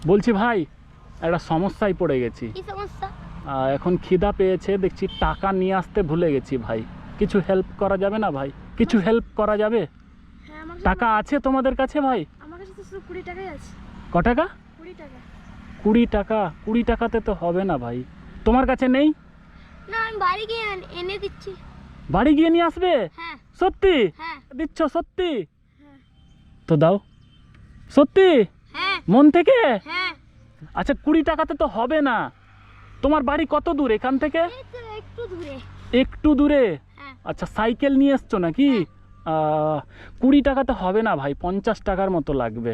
বলছি ভাই, একটা সমস্যায় পড়ে গেছি। কি সমস্যা? এখন খিদা পেয়েছে, দেখছি টাকা নিয়ে আসতে ভুলে গেছি ভাই। কিছু হেল্প করা যাবে না ভাই? কিছু হেল্প করা যাবে? হ্যাঁ, আমার টাকা আছে তোমাদের কাছে ভাই? আমার কাছে তো শুধু 20 টাকাই আছে। ক টাকা? 20 টাকা। 20 টাকা? 20 টাকাতে তো হবে না ভাই। তোমার কাছে নেই? না, আমি বাড়ি গিয়ে এনে দিচ্ছি। বাড়ি গিয়ে নিয়ে আসবে? হ্যাঁ। সত্যি? হ্যাঁ। দিচ্ছ সত্যি? হ্যাঁ। তো দাও। সত্যি? হ্যাঁ। মন থেকে? হ্যাঁ। আচ্ছা, 20 টাকাতে তো হবে না। তোমার বাড়ি কত দূর এখান থেকে? এই তো একটু দূরে। একটু দূরে? হ্যাঁ। আচ্ছা, সাইকেল নিয়ে এসছো নাকি? 20 টাকাতে হবে না ভাই, 50 টাকার মতো লাগবে।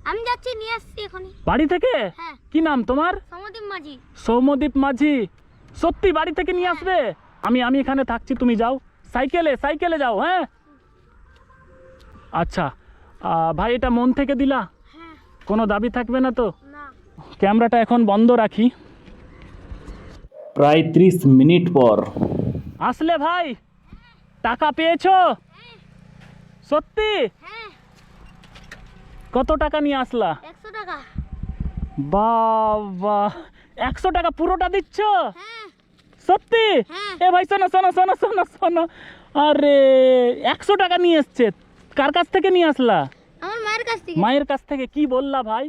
আমি যাচ্ছি, নিয়ে আসছি এখনই। বাড়ি থেকে? হ্যাঁ। কি নাম তোমার? সমদীপ মাঝি। সৌম্যদীপ মাঝি? সত্যি বাড়ি থেকে নিয়ে আসবে? আমি এখানে থাকছি, তুমি যাও সাইকেলে যাও। হ্যাঁ, আচ্ছা। ভাই, এটা মন থেকে দিলা? হ্যাঁ। কোনো দাবি থাকবে না তো? না। ক্যামেরাটা এখন বন্ধ রাখি। প্রায় 30 মিনিট পর আসলে ভাই, টাকা পেয়েছো? সত্যি? হ্যাঁ। কত টাকা নিয়ে আসলা? 100 টাকা। বাবা, 100 টাকা পুরোটা দিচ্ছ? হ্যাঁ। সত্যি? হ্যাঁ। এ ভাই, শোনো শোনো শোনো শোনো শোনো, আরে 100 টাকা নিয়ে এসছে। কার কাছ থেকে নিয়ে আসলা? আমার মায়ের কাছ থেকে। মায়ের কাছ থেকে? কি বললা ভাই?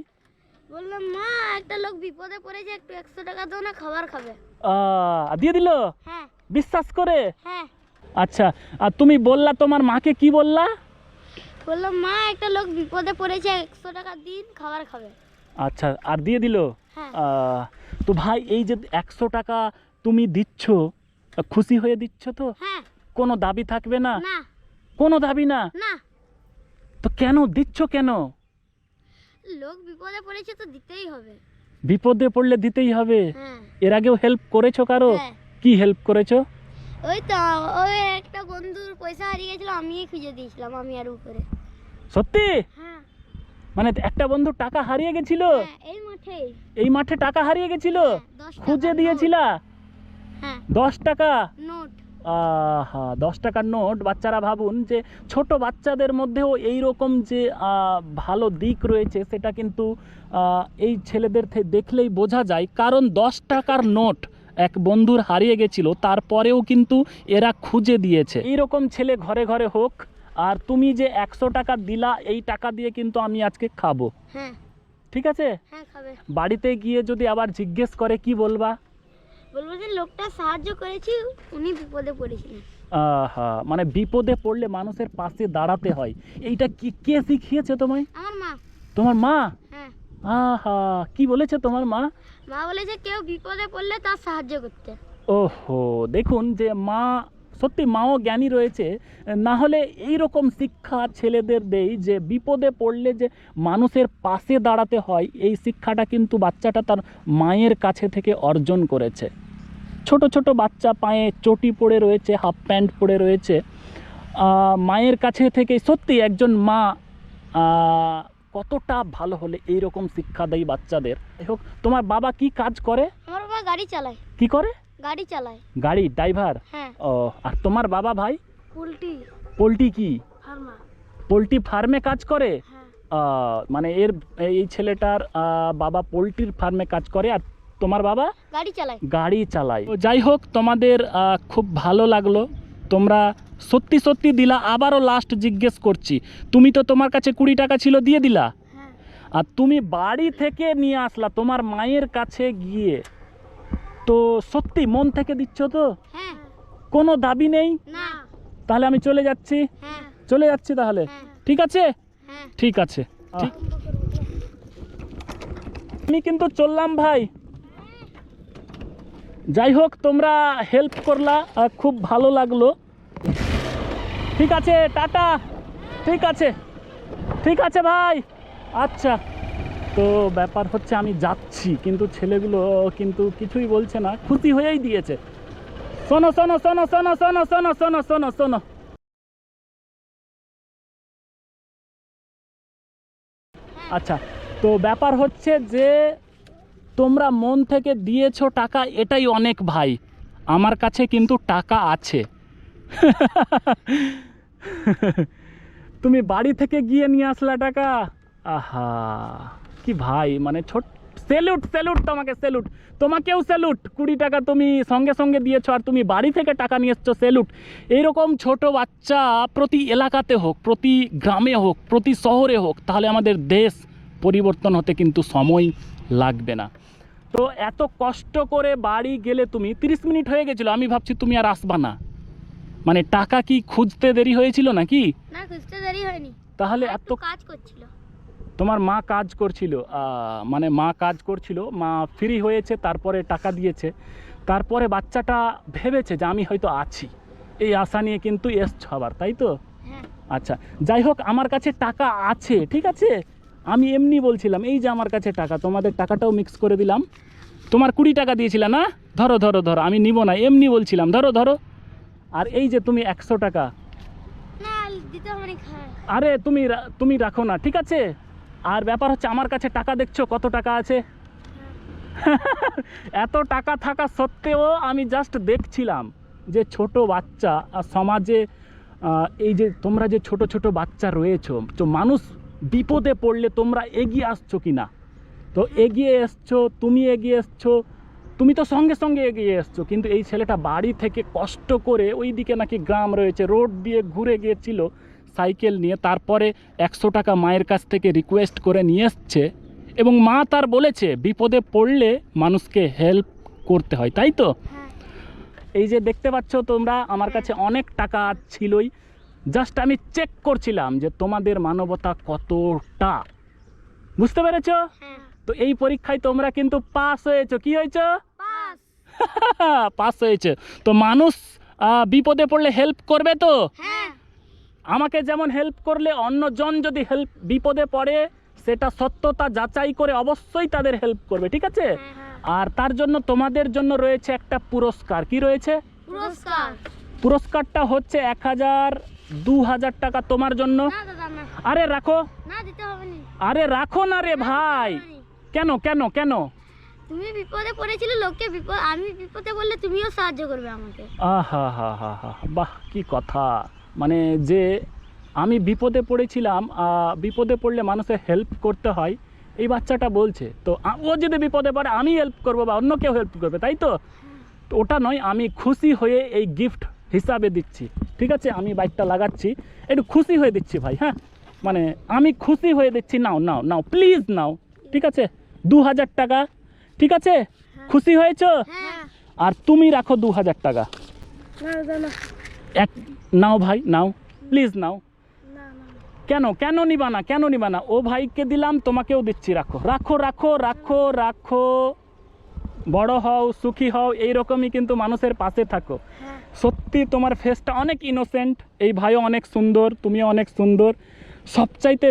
বললাম, মা, একটা লোক বিপদে পড়েছে, একটু 100 টাকা দাও না, খাবার খাবে। দিয়ে দিল? হ্যাঁ। বিশ্বাস করে? হ্যাঁ। আচ্ছা, আর তুমি বললা তোমার মাকে, কি বললা? বললাম, মা, একটা লোক বিপদে পড়েছে, 100 টাকা দিন, খাবার খাবে। আচ্ছা, আর দিয়ে দিল? হ্যাঁ। তো ভাই, এই যে 100 টাকা তুমি দিচ্ছ, খুশি হয়ে দিচ্ছ তো? হ্যাঁ। কোনো দাবি থাকবে না? না। কোনো দাবি না? না। তো কেন দিচ্ছ কেন? লোক বিপদে পড়েছে তো দিতেই হবে। বিপদে পড়লে দিতেই হবে? হ্যাঁ। এর আগেও হেল্প করেছো কারো? হ্যাঁ। কি হেল্প করেছো? ওই তো, ওই একটা বন্ধুর পয়সা হারিয়ে গেছিল, আমিই খুঁজে দিয়েছিলাম, আমি আর উপরে। সত্যি? হ্যাঁ। মানে একটা বন্ধু টাকা হারিয়ে গেছিল? হ্যাঁ, এই মাঠে। এই মাঠে টাকা হারিয়ে গেছিল? 10 টাকা খুঁজে নোট। দিয়েছিলা? হ্যাঁ, 10 টাকা? নোট। আহা, 10 টাকার নোট। বাচ্চারা ভাবুন যে ছোট বাচ্চাদের মধ্যেও এই রকম যে ভালো দিক রয়েছে, সেটা কিন্তু এই ছেলেদের দেখলেই বোঝা যায়। কারণ 10 টাকার নোট এক বন্ধুর হারিয়ে গেছিল, তারপরেও কিন্তু এরা খুঁজে দিয়েছে। এই রকম ছেলে ঘরে ঘরে হোক। আর তুমি যে 100 টাকা দিলা, এই টাকা দিয়ে কিন্তু আমি আজকে খাবো। হ্যাঁ। ঠিক আছে? হ্যাঁ, খাবে। বাড়িতে গিয়ে যদি আবার জিজ্ঞেস করে, কি বলবা? বলবো যে লোকটা সাহায্য করেছি, উনি বিপদে পড়েছিলেন। মানে বিপদে পড়লে মানুষের পাশে দাঁড়াতে হয়। এইটা কে শিখিয়েছে তোমায়? আমার মা। তোমার মা? হ্যাঁ। কি বলেছে তোমার মা? মা বলেছে কেউ বিপদে পড়লে তার সাহায্য করতে। ওহো, দেখুন যে মা, সত্যি মাও জ্ঞানী রয়েছে। না হলে এই রকম শিক্ষা ছেলেদের দেই যে বিপদে পড়লে যে মানুষের পাশে দাঁড়াতে হয়, এই শিক্ষাটা কিন্তু বাচ্চাটা তার মায়ের কাছে থেকে অর্জন করেছে। ছোট ছোট বাচ্চা পায়ে চটি পড়ে রয়েছে, হাফ প্যান্ট পরে রয়েছে, মায়ের কাছে থেকে। সত্যি একজন মা কতটা ভালো হলে এই রকম শিক্ষা দেয় বাচ্চাদের। যাই হোক, তোমার বাবা কি কাজ করে? আমার বাবা গাড়ি চালায়। কি করে? গাড়ি চালায়। গাড়ি ড্রাইভার? হ্যাঁ। ও, আর তোমার বাবা ভাই? পোল্ট্রি কি ফার্মার। পোল্ট্রি ফার্মে কাজ করে? হ্যাঁ। মানে এই ছেলেটার বাবা পোল্ট্রির ফার্মে কাজ করে, আর তোমার বাবা গাড়ি চালায়। তো যাই হোক, তোমাদের খুব ভালো লাগলো, তোমরা সত্যি সত্যি দিলা। আবারও লাস্ট জিজ্ঞেস করছি, তুমি তো তোমার কাছে 20 টাকা ছিল, দিয়ে দিলা? হ্যাঁ। আর তুমি বাড়ি থেকে নিয়ে আসলা তোমার মায়ের কাছে গিয়ে, তো সত্যি মন থেকে দিচ্ছ তো? হ্যাঁ। কোনো দাবি নেই? না। তাহলে আমি চলে যাচ্ছি। হ্যাঁ। চলে যাচ্ছি তাহলে? হ্যাঁ। ঠিক আছে? হ্যাঁ। ঠিক আছে। আমি কিন্তু চললাম ভাই। যাই হোক, তোমরা হেল্প করলা, খুব ভালো লাগলো। ঠিক আছে, টাটা। ঠিক আছে, ঠিক আছে ভাই। আচ্ছা, তো ব্যাপার হচ্ছে আমি যাচ্ছি, কিন্তু ছেলেগুলো কিন্তু কিছুই বলছে না, খুশি হয়েই দিয়েছে। শোনো শোনো শোনো শোনো শোনো শোনো শোনো শোনো শোনো, আচ্ছা, তো ব্যাপার হচ্ছে যে তোমরা মন থেকে দিয়েছো টাকা, এটাই অনেক ভাই। আমার কাছে কিন্তু টাকা আছে। তুমি বাড়ি থেকে গিয়ে নিয়ে আসলা টাকা? আহা, কি ভাই, মানে ছোট স্যালুট স্যালুট তোমাকে, স্যালুট তোমাকেও স্যালুট। 20 টাকা তুমি সঙ্গে সঙ্গে দিয়েছো আর তুমি বাড়ি থেকে টাকা নিয়ে এসছো, স্যালুট। এইরকম ছোট বাচ্চা প্রতি এলাকাতে হোক, প্রতি গ্রামে হোক, প্রতি শহরে হোক, তাহলে আমাদের দেশ পরিবর্তন হতে কিন্তু সময় লাগবে না। তো এত কষ্ট করে বাড়ি গেলে তুমি, 30 মিনিট হয়ে গেছিলো, আমি ভাবছি তুমি আর আসবা না। মানে টাকা কি খুঁজতে দেরি হয়েছিল নাকি? না, খুঁজতে দেরি হয়নি, তাহলে এত একটু কাজ করছিল। তোমার মা কাজ করছিল, মানে মা কাজ করছিল, মা ফ্রি হয়েছে, তারপরে টাকা দিয়েছে, তারপরে বাচ্চাটা ভেবেছে যে আমি হয়তো আছি, এই আশা নিয়ে কিন্তু এসছ আবার, তাই তো? হ্যাঁ। আচ্ছা, যাই হোক, আমার কাছে টাকা আছে, ঠিক আছে? আমি এমনি বলছিলাম, এই যে আমার কাছে টাকা, তোমাদের টাকাটাও মিক্স করে দিলাম। তোমার 20 টাকা দিয়েছিলে না? ধরো ধরো ধরো, আমি নিব না, এমনি বলছিলাম, ধরো ধরো। আর এই যে তুমি 100 টাকা, না, দিতে হবে না, আরে তুমি রাখো না, ঠিক আছে? আর ব্যাপার হচ্ছে, আমার কাছে টাকা দেখছো কত টাকা আছে? এত টাকা থাকা সত্ত্বেও আমি জাস্ট দেখছিলাম যে ছোট বাচ্চা আর সমাজে, এই যে তোমরা যে ছোট ছোট বাচ্চা রয়েছো, তো মানুষ বিপদে পড়লে তোমরা এগিয়ে আসছো কি না। তো এগিয়ে এসছো, তুমি এগিয়ে এসছো, তুমি তো সঙ্গে সঙ্গে এগিয়ে এসছো, কিন্তু এই ছেলেটা বাড়ি থেকে কষ্ট করে, ওই দিকে নাকি গ্রাম রয়েছে, রোড দিয়ে ঘুরে গিয়েছিল সাইকেল নিয়ে, তারপরে 100 টাকা মায়ের কাছ থেকে রিকোয়েস্ট করে নিয়ে এসছে, এবং মা তার বলেছে বিপদে পড়লে মানুষকে হেল্প করতে হয়, তাই তো? এই যে দেখতে পাচ্ছ তোমরা, আমার কাছে অনেক টাকা ছিলই, জাস্ট আমি চেক করছিলাম যে তোমাদের মানবতা কতটা, বুঝতে পেরেছো? তো এই পরীক্ষায় তোমরা কিন্তু পাস হয়েছো। কি হয়েছো? পাস। পাস হয়েছে। তো মানুষ বিপদে পড়লে হেল্প করবে তো? হ্যাঁ। আমাকে যেমন হেল্প করলে, অন্যজন যদি বিপদে পড়ে, সেটা সত্যতা যাচাই করে অবশ্যই তাদের হেল্প করবে, ঠিক আছে? আর তার জন্য তোমাদের জন্য রয়েছে একটা পুরস্কার। কি রয়েছে? পুরস্কার। পুরস্কারটা হচ্ছে 1000, 2000 টাকা তোমার জন্য। না দাদা, না। আরে রাখো। না, দিতে হবে না। আরে রাখো না রে ভাই। কেন কেন কেন? তুমি বিপদে পড়েছিলে, লোককে আমি বিপদে বললে তুমিও সাহায্য করবে আমাকে। আহা হা হা হা, বাহ কি কথা। মানে যে আমি বিপদে পড়েছিলাম, বিপদে পড়লে মানুষের হেল্প করতে হয়, এই বাচ্চাটা বলছে। তো ও যদি বিপদে পড়ে আমি হেল্প করবো বা অন্য কেউ হেল্প করবে, তাই তো? তো ওটা নয়, আমি খুশি হয়ে এই গিফট হিসাবে দিচ্ছি, ঠিক আছে? আমি বাইকটা লাগাচ্ছি, একটু খুশি হয়ে দিচ্ছি ভাই, হ্যাঁ, মানে আমি খুশি হয়ে দিচ্ছি। নাও নাও নাও, প্লিজ নাও, ঠিক আছে? 2000 টাকা, ঠিক আছে? খুশি হয়েছো? হ্যাঁ। আর তুমি রাখো 2000 টাকা। না দাদা, না। নাও ভাই, নাও, প্লিজ নাও। না না। কেন কেন নিবা না, কেন নিবা না? ও ভাইকে দিলাম, তোমাকেও দিচ্ছি, রাখো রাখো রাখো রাখো রাখো। বড় হও, সুখী হও, এইরকমই কিন্তু মানুষের পাশে থাকো। সত্যি তোমার ফেসটা অনেক ইনোসেন্ট, এই ভাইও অনেক সুন্দর, তুমিও অনেক সুন্দর, সবচাইতে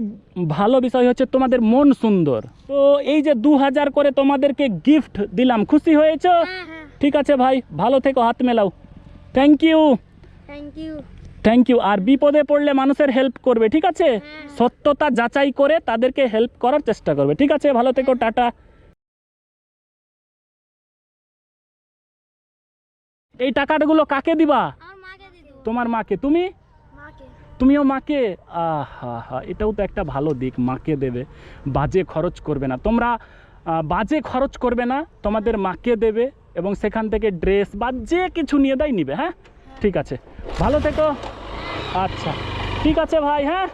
ভালো বিষয় হচ্ছে তোমাদের মন সুন্দর। তো এই যে 2000 করে তোমাদেরকে গিফট দিলাম, খুশি হয়েছো? ঠিক আছে ভাই, ভালো থেকো, হাত মেলাও। Thank you. Thank you. Thank you. আর বিপদে পড়লে মানুষের হেল্প করবে, ঠিক আছে? সত্যতা যাচাই করে তাদেরকে হেল্প করার চেষ্টা করবে, ঠিক আছে? ভালো থেকো, টাটা। এই টাকাগুলো কাকে দিবা? আমার মাকে দিয়ে দেবো। তোমার মাকে। তুমি? মাকে। তুমিও মাকে? আহা হা, এটাও তো একটা ভালো দিক, মাকে দেবে, বাজে খরচ করবে না তোমরা, বাজে খরচ করবে না, তোমাদের মাকে দেবে, এবং সেখান থেকে ড্রেস বা যে কিছু নিয়ে নিবে, হ্যাঁ? ঠিক আছে, ভালো থেকো। আচ্ছা, ঠিক আছে ভাই, হ্যাঁ।